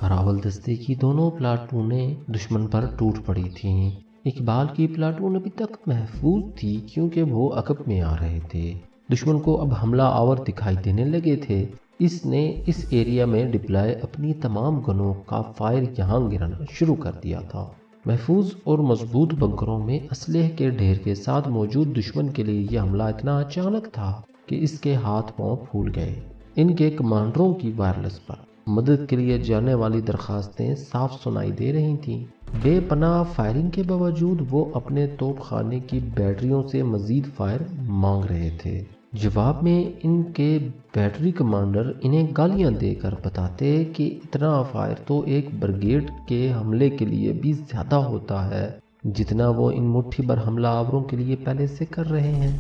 راول دستے کی دونوں پلاٹونیں دشمن پر ٹوٹ پڑی تھیں۔ اقبال کی پلاٹون ابھی تک محفوظ تھی کیونکہ وہ عقب میں آ رہے تھے۔ دشمن کو اب حملہ آور دکھائی دینے لگے تھے۔ اس نے اس ایریا میں ڈپلائے اپنی تمام گنوں کا فائر یہاں گرانا شروع کر دیا تھا۔ محفوظ اور مضبوط بنکروں میں اسلحے کے ڈھیر کے ساتھ موجود دشمن کے لیے یہ حملہ اتنا اچانک تھا کہ اس کے ہاتھ پاؤں پھول گئے۔ ان کے کمانڈروں کی وائرلیس پر مدد کے لیے جانے والی درخواستیں صاف سنائی دے رہی تھیں۔ بے پناہ فائرنگ کے باوجود وہ اپنے توپ خانے کی بیٹریوں سے مزید فائر مانگ رہے تھے۔ جواب میں ان کے بیٹری کمانڈر انہیں گالیاں دے کر بتاتے کہ اتنا فائر تو ایک بریگیڈ کے حملے کے لیے بھی زیادہ ہوتا ہے جتنا وہ ان مٹھی بھر حملہ آوروں کے لیے پہلے سے کر رہے ہیں۔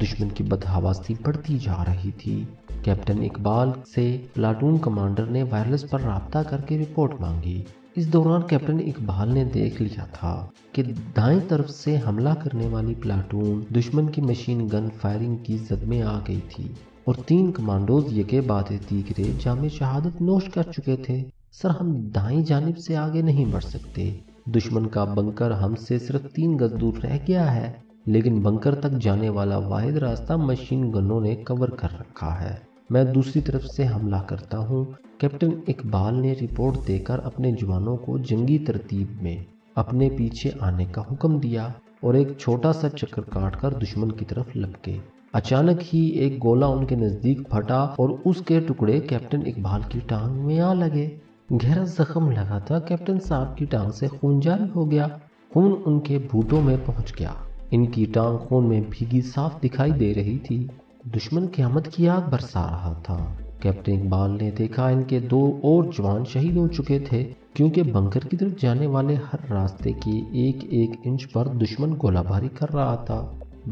دشمن کی بدحواسی بڑھتی جا رہی تھی۔ کیپٹن اقبال سے پلاٹون کمانڈر نے وائرلیس پر رابطہ کر کے رپورٹ مانگی۔ اس دوران کیپٹن اقبال نے دیکھ لیا تھا کہ دائیں طرف سے حملہ کرنے والی پلاٹون دشمن کی مشین گن فائرنگ کی زد میں آ گئی تھی اور 3 کمانڈوز یکے بعد دیگرے جام شہادت نوش کر چکے تھے۔ سر، ہم دائیں جانب سے آگے نہیں بڑھ سکتے۔ دشمن کا بنکر ہم سے صرف 3 گز دور رہ گیا ہے، لیکن بنکر تک جانے والا واحد راستہ مشین گنوں نے کور کر رکھا ہے۔ میں دوسری طرف سے حملہ کرتا ہوں۔ کیپٹن اقبال نے رپورٹ دے کر اپنے جوانوں کو جنگی ترتیب میں اپنے پیچھے آنے کا حکم دیا اور ایک چھوٹا سا چکر کاٹ کر دشمن کی طرف لپکے۔ اچانک ہی ایک گولہ ان کے نزدیک پھٹا اور اس کے ٹکڑے کیپٹن اقبال کی ٹانگ میں آ لگے۔ گہرا زخم لگا تھا۔ کیپٹن صاحب کی ٹانگ سے خون جاری ہو گیا۔ خون ان کے بھوٹوں میں پہنچ گیا۔ ان کی ٹانگ خون میں بھیگی صاف دکھائی دے رہی تھی۔ دشمن قیامت کی آگ برسا رہا تھا۔ کیپٹن اقبال نے دیکھا ان کے 2 اور جوان شہید ہو چکے تھے کیونکہ بنکر کی طرف جانے والے ہر راستے کے ایک انچ پر دشمن گولہ باری کر رہا تھا۔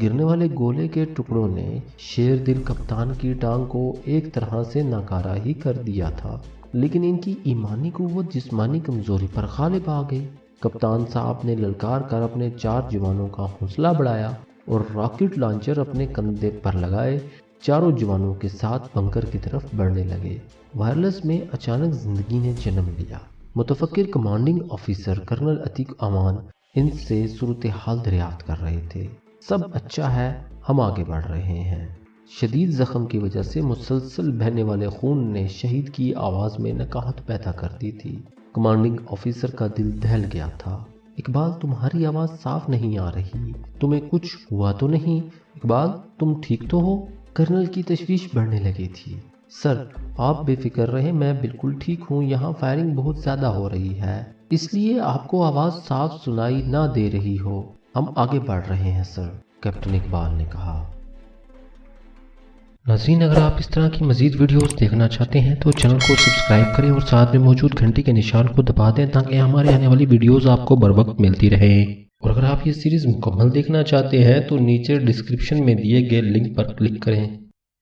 گرنے والے گولے کے ٹکڑوں نے شیر دل کپتان کی ٹانگ کو ایک طرح سے ناکارہ ہی کر دیا تھا، لیکن ان کی ایمانی قوت جسمانی کمزوری پر غالب آ گئی۔ کپتان صاحب نے للکار کر اپنے 4 جوانوں کا حوصلہ بڑھایا اور راکٹ لانچر اپنے کندھے پر لگائے 4 جوانوں کے ساتھ بنکر کی طرف بڑھنے لگے۔ وائرلیس میں اچانک زندگی نے جنم لیا۔ متفکر کمانڈنگ آفیسر کرنل عتیق امان ان سے صورتحال دریافت کر رہے تھے۔ سب اچھا ہے، ہم آگے بڑھ رہے ہیں۔ شدید زخم کی وجہ سے مسلسل بہنے والے خون نے شہید کی آواز میں نکاہت پیدا کر دی تھی۔ کمانڈنگ آفیسر کا دل دہل گیا تھا۔ اقبال، تمہاری آواز صاف نہیں آ رہی، تمہیں کچھ ہوا تو نہیں؟ اقبال، تم ٹھیک تو ہو؟ کرنل کی تشویش بڑھنے لگی تھی۔ سر، آپ بے فکر رہیں، میں بالکل ٹھیک ہوں۔ یہاں فائرنگ بہت زیادہ ہو رہی ہے، اس لیے آپ کو آواز صاف سنائی نہ دے رہی ہو۔ ہم آگے بڑھ رہے ہیں سر، کیپٹن اقبال نے کہا۔ ناظرین، اگر آپ اس طرح کی مزید ویڈیوز دیکھنا چاہتے ہیں تو چینل کو سبسکرائب کریں اور ساتھ میں موجود گھنٹی کے نشان کو دبا دیں تاکہ ہمارے آنے والی ویڈیوز آپ کو بر وقت ملتی رہیں۔ اور اگر آپ یہ سیریز مکمل دیکھنا چاہتے ہیں تو نیچے ڈسکرپشن میں دیے گئے لنک پر کلک کریں۔